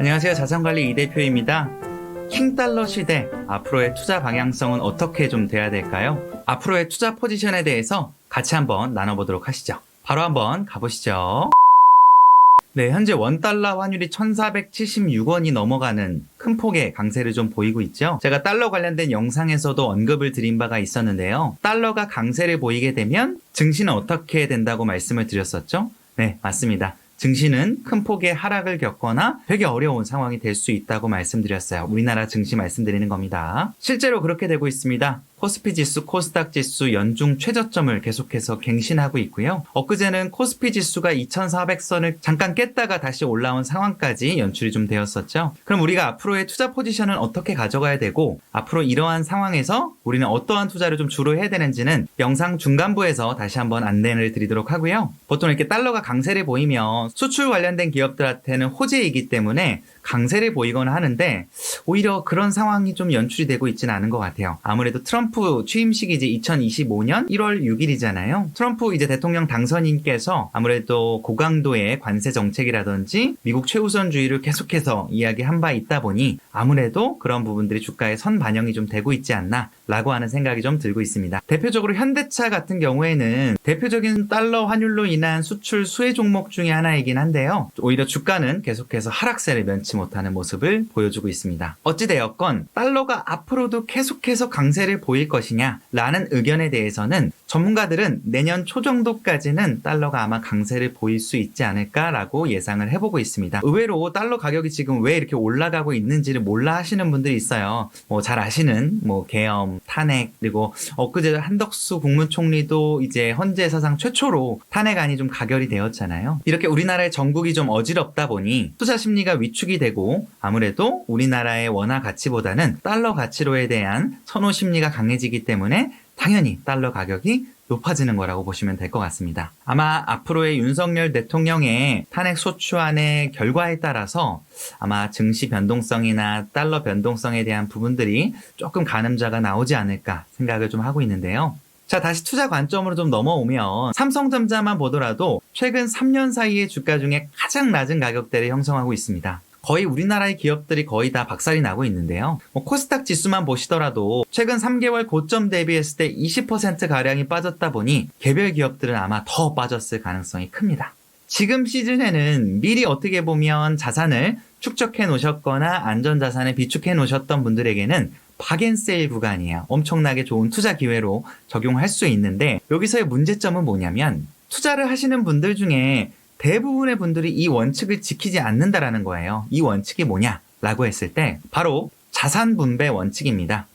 안녕하세요. 자산관리 이대표입니다. 킹달러 시대, 앞으로의 투자 방향성은 어떻게 좀 돼야 될까요? 앞으로의 투자 포지션에 대해서 같이 한번 나눠보도록 하시죠. 바로 한번 가보시죠. 네, 현재 원달러 환율이 1476원이 넘어가는 큰 폭의 강세를 좀 보이고 있죠. 제가 달러 관련된 영상에서도 언급을 드린 바가 있었는데요. 달러가 강세를 보이게 되면 증시는 어떻게 된다고 말씀을 드렸었죠? 네, 맞습니다. 증시는 큰 폭의 하락을 겪거나 되게 어려운 상황이 될 수 있다고 말씀드렸어요. 우리나라 증시 말씀드리는 겁니다. 실제로 그렇게 되고 있습니다. 코스피 지수, 코스닥 지수 연중 최저점을 계속해서 갱신하고 있고요. 엊그제는 코스피 지수가 2400선을 잠깐 깼다가 다시 올라온 상황까지 연출이 좀 되었었죠. 그럼 우리가 앞으로의 투자 포지션은 어떻게 가져가야 되고, 앞으로 이러한 상황에서 우리는 어떠한 투자를 좀 주로 해야 되는지는 영상 중간부에서 다시 한번 안내를 드리도록 하고요. 보통 이렇게 달러가 강세를 보이면 수출 관련된 기업들한테는 호재이기 때문에 강세를 보이거나 하는데, 오히려 그런 상황이 좀 연출이 되고 있지는 않은 것 같아요. 아무래도 트럼프 취임식이 이제 2025년 1월 6일이잖아요. 트럼프 이제 대통령 당선인께서 아무래도 고강도의 관세 정책이라든지 미국 최우선주의를 계속해서 이야기한 바 있다 보니 아무래도 그런 부분들이 주가에 선 반영이 좀 되고 있지 않나 라고 하는 생각이 좀 들고 있습니다. 대표적으로 현대차 같은 경우에는 대표적인 달러 환율로 인한 수출 수혜 종목 중에 하나이긴 한데요. 오히려 주가는 계속해서 하락세를 면치 못하는 모습을 보여주고 있습니다. 어찌되었건 달러가 앞으로도 계속해서 강세를 보일 것이냐 라는 의견에 대해서는 전문가들은 내년 초 정도까지는 달러가 아마 강세를 보일 수 있지 않을까라고 예상을 해보고 있습니다. 의외로 달러 가격이 지금 왜 이렇게 올라가고 있는지를 몰라 하시는 분들이 있어요. 잘 아시는 계엄, 탄핵, 그리고 엊그제 한덕수 국무총리도 이제 헌재 사상 최초로 탄핵안이 좀 가결이 되었잖아요. 이렇게 우리나라의 정국이 좀 어지럽다 보니 투자 심리가 위축이 되고, 아무래도 우리나라의 원화 가치보다는 달러 가치로에 대한 선호 심리가 강해지기 때문에 당연히 달러 가격이 높아지는 거라고 보시면 될 것 같습니다. 아마 앞으로의 윤석열 대통령의 탄핵 소추안의 결과에 따라서 아마 증시 변동성이나 달러 변동성에 대한 부분들이 조금 가늠자가 나오지 않을까 생각을 좀 하고 있는데요. 자, 다시 투자 관점으로 좀 넘어오면 삼성전자만 보더라도 최근 3년 사이의 주가 중에 가장 낮은 가격대를 형성하고 있습니다. 거의 우리나라의 기업들이 거의 다 박살이 나고 있는데요. 코스닥 지수만 보시더라도 최근 3개월 고점 대비했을 때 20%가량이 빠졌다 보니 개별 기업들은 아마 더 빠졌을 가능성이 큽니다. 지금 시즌에는 미리 어떻게 보면 자산을 축적해 놓으셨거나 안전자산을 비축해 놓으셨던 분들에게는 박앤세일 구간이에요. 엄청나게 좋은 투자 기회로 적용할 수 있는데, 여기서의 문제점은 뭐냐면 투자를 하시는 분들 중에 대부분의 분들이 이 원칙을 지키지 않는다라는 거예요. 이 원칙이 뭐냐라고 했을 때 바로 자산 분배 원칙입니다.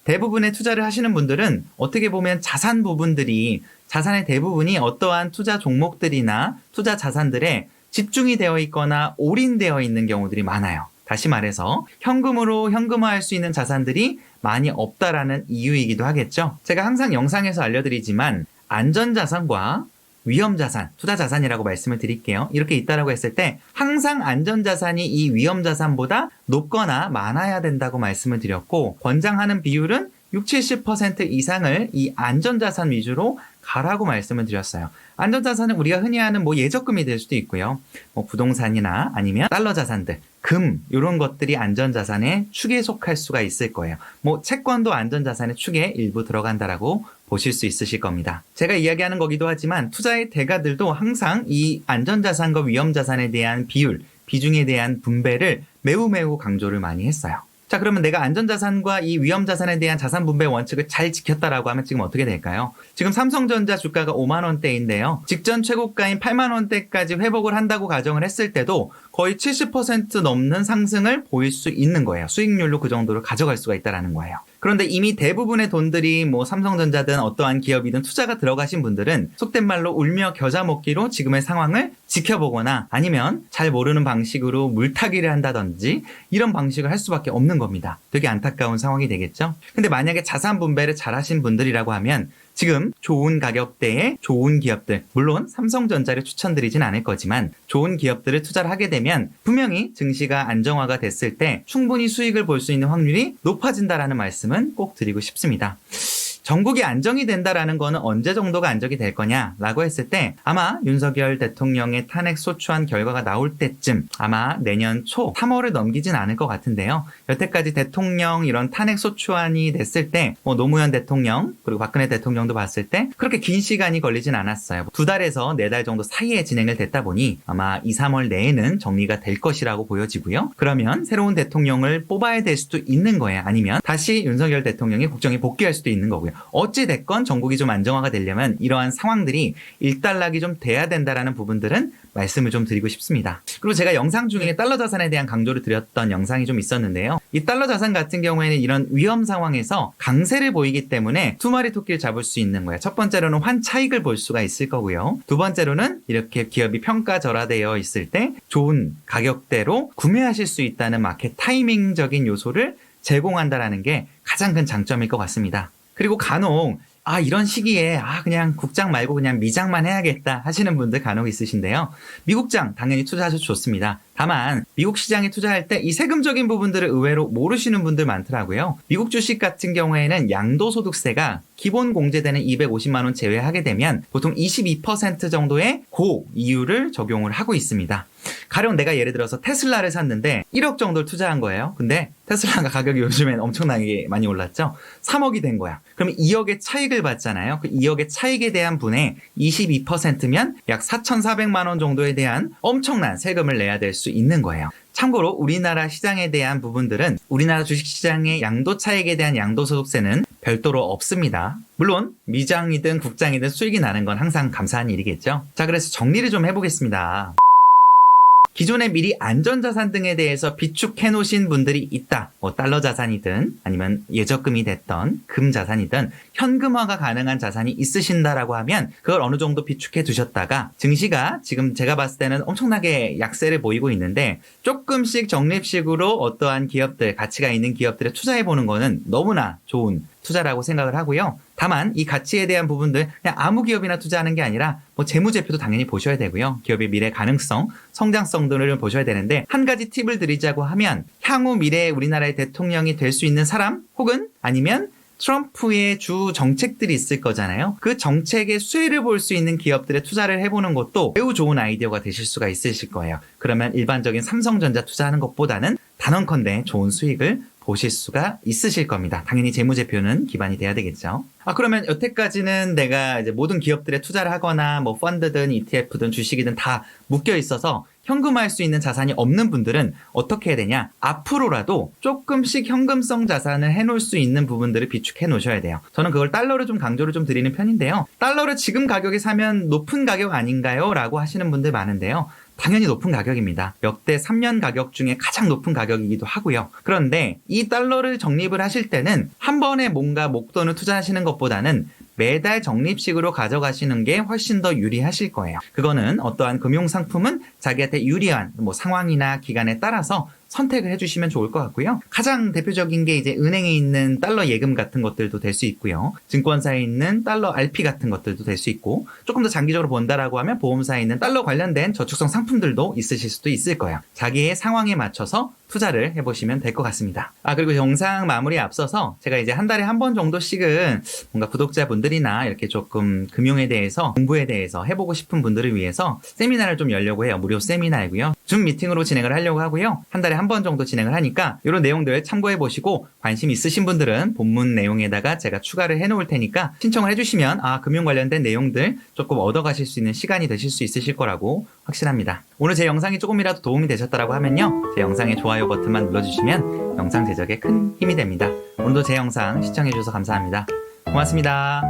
대부분의 투자를 하시는 분들은 어떻게 보면 자산 부분들이, 자산의 대부분이 어떠한 투자 종목들이나 투자 자산들에 집중이 되어 있거나 올인되어 있는 경우들이 많아요. 다시 말해서 현금으로 현금화할 수 있는 자산들이 많이 없다라는 이유이기도 하겠죠. 제가 항상 영상에서 알려드리지만 안전자산과 위험자산, 투자자산이라고 말씀을 드릴게요. 이렇게 있다라고 했을 때 항상 안전자산이 이 위험자산보다 높거나 많아야 된다고 말씀을 드렸고, 권장하는 비율은 60-70% 이상을 이 안전자산 위주로 가라고 말씀을 드렸어요. 안전자산은 우리가 흔히 하는 예적금이 될 수도 있고요. 부동산이나 아니면 달러 자산들, 금, 이런 것들이 안전자산의 축에 속할 수가 있을 거예요. 채권도 안전자산의 축에 일부 들어간다라고 보실 수 있으실 겁니다. 제가 이야기하는 거기도 하지만 투자의 대가들도 항상 이 안전자산과 위험자산에 대한 비율, 비중에 대한 분배를 매우 강조를 많이 했어요. 자, 그러면 내가 안전자산과 이 위험자산에 대한 자산 분배 원칙을 잘 지켰다라고 하면 지금 어떻게 될까요? 지금 삼성전자 주가가 5만 원대인데요. 직전 최고가인 8만 원대까지 회복을 한다고 가정을 했을 때도 거의 70% 넘는 상승을 보일 수 있는 거예요. 수익률로 그 정도를 가져갈 수가 있다는 거예요. 그런데 이미 대부분의 돈들이 삼성전자든 어떠한 기업이든 투자가 들어가신 분들은 속된 말로 울며 겨자 먹기로 지금의 상황을 지켜보거나 아니면 잘 모르는 방식으로 물타기를 한다든지 이런 방식을 할 수밖에 없는 겁니다. 되게 안타까운 상황이 되겠죠? 근데 만약에 자산 분배를 잘 하신 분들이라고 하면 지금 좋은 가격대에 좋은 기업들, 물론 삼성전자를 추천드리진 않을 거지만 좋은 기업들을 투자를 하게 되면 분명히 증시가 안정화가 됐을 때 충분히 수익을 볼 수 있는 확률이 높아진다라는 말씀은 꼭 드리고 싶습니다. 전국이 안정이 된다라는 거는 언제 정도가 안정이 될 거냐라고 했을 때 아마 윤석열 대통령의 탄핵 소추안 결과가 나올 때쯤 아마 내년 초 3월을 넘기진 않을 것 같은데요. 여태까지 대통령 이런 탄핵 소추안이 됐을 때 노무현 대통령 그리고 박근혜 대통령도 봤을 때 그렇게 긴 시간이 걸리진 않았어요. 2달에서 4달 정도 사이에 진행을 됐다 보니 아마 2, 3월 내에는 정리가 될 것이라고 보여지고요. 그러면 새로운 대통령을 뽑아야 될 수도 있는 거예요. 아니면 다시 윤석열 대통령이 국정에 복귀할 수도 있는 거고요. 어찌 됐건 전국이 좀 안정화가 되려면 이러한 상황들이 일단락이 좀 돼야 된다라는 부분들은 말씀을 좀 드리고 싶습니다. 그리고 제가 영상 중에 달러 자산에 대한 강조를 드렸던 영상이 좀 있었는데요. 이 달러 자산 같은 경우에는 이런 위험 상황에서 강세를 보이기 때문에 두 마리 토끼를 잡을 수 있는 거예요. 첫 번째로는 환 차익을 볼 수가 있을 거고요. 두 번째로는 이렇게 기업이 평가절하되어 있을 때 좋은 가격대로 구매하실 수 있다는 마켓 타이밍적인 요소를 제공한다라는 게 가장 큰 장점일 것 같습니다. 그리고 간혹 이런 시기에 그냥 국장 말고 그냥 미장만 해야겠다 하시는 분들 간혹 있으신데요. 미국장 당연히 투자하셔도 좋습니다. 다만 미국 시장에 투자할 때 이 세금적인 부분들을 의외로 모르시는 분들 많더라고요. 미국 주식 같은 경우에는 양도소득세가 기본 공제되는 250만 원 제외하게 되면 보통 22% 정도의 고이율을 적용을 하고 있습니다. 가령 내가 예를 들어서 테슬라를 샀는데 1억 정도를 투자한 거예요. 근데 테슬라가 가격이 요즘엔 엄청나게 많이 올랐죠. 3억이 된 거야. 그럼 2억의 차익을 받잖아요. 그 2억의 차익에 대한 분의 22%면 약 4,400만 원 정도에 대한 엄청난 세금을 내야 될 수 있는 거예요. 참고로 우리나라 시장에 대한 부분들은 우리나라 주식시장의 양도 차익에 대한 양도소득세는 별도로 없습니다. 물론 미장이든 국장이든 수익이 나는 건 항상 감사한 일이겠죠. 자, 그래서 정리를 좀 해보겠습니다. 기존에 미리 안전자산 등에 대해서 비축해 놓으신 분들이 있다. 달러 자산이든 아니면 예적금이 됐던 금 자산이든 현금화가 가능한 자산이 있으신다라고 하면 그걸 어느 정도 비축해 두셨다가 증시가 지금 제가 봤을 때는 엄청나게 약세를 보이고 있는데 조금씩 적립식으로 어떠한 기업들, 가치가 있는 기업들에 투자해 보는 거는 너무나 좋은 투자라고 생각을 하고요. 다만 이 가치에 대한 부분들 그냥 아무 기업이나 투자하는 게 아니라 재무제표도 당연히 보셔야 되고요. 기업의 미래 가능성, 성장성 등을 보셔야 되는데 한 가지 팁을 드리자고 하면 향후 미래에 우리나라의 대통령이 될 수 있는 사람 혹은 아니면 트럼프의 주 정책들이 있을 거잖아요. 그 정책의 수혜를 볼 수 있는 기업들에 투자를 해보는 것도 매우 좋은 아이디어가 되실 수가 있으실 거예요. 그러면 일반적인 삼성전자 투자하는 것보다는 단언컨대 좋은 수익을 보실 수가 있으실 겁니다. 당연히 재무제표는 기반이 돼야 되겠죠. 그러면 여태까지는 내가 이제 모든 기업들에 투자를 하거나 펀드든 ETF든 주식이든 다 묶여 있어서 현금화할 수 있는 자산이 없는 분들은 어떻게 해야 되냐? 앞으로라도 조금씩 현금성 자산을 해놓을 수 있는 부분들을 비축해 놓으셔야 돼요. 저는 그걸 달러로 좀 강조를 좀 드리는 편인데요. 달러를 지금 가격에 사면 높은 가격 아닌가요? 라고 하시는 분들 많은데요. 당연히 높은 가격입니다. 역대 3년 가격 중에 가장 높은 가격이기도 하고요. 그런데 이 달러를 적립을 하실 때는 한 번에 뭔가 목돈을 투자하시는 것보다는 매달 적립식으로 가져가시는 게 훨씬 더 유리하실 거예요. 그거는 어떠한 금융상품은 자기한테 유리한 상황이나 기간에 따라서 선택을 해주시면 좋을 것 같고요. 가장 대표적인 게 이제 은행에 있는 달러 예금 같은 것들도 될 수 있고요. 증권사에 있는 달러 RP 같은 것들도 될 수 있고 조금 더 장기적으로 본다라고 하면 보험사에 있는 달러 관련된 저축성 상품들도 있으실 수도 있을 거예요. 자기의 상황에 맞춰서 투자를 해보시면 될 것 같습니다. 그리고 영상 마무리에 앞서서 제가 이제 한 달에 한 번 정도씩은 뭔가 구독자분들이나 이렇게 조금 금융에 대해서 공부에 대해서 해보고 싶은 분들을 위해서 세미나를 좀 열려고 해요. 무료 세미나이고요. 줌 미팅으로 진행을 하려고 하고요. 한 달에 한 번 정도 진행을 하니까 이런 내용들 참고해 보시고 관심 있으신 분들은 본문 내용에다가 제가 추가를 해 놓을 테니까 신청을 해주시면 금융 관련된 내용들 조금 얻어가실 수 있는 시간이 되실 수 있으실 거라고 확신합니다. 오늘 제 영상이 조금이라도 도움이 되셨다라고 하면요. 제 영상에 좋아요 버튼만 눌러주시면 영상 제작에 큰 힘이 됩니다. 오늘도 제 영상 시청해주셔서 감사합니다. 고맙습니다.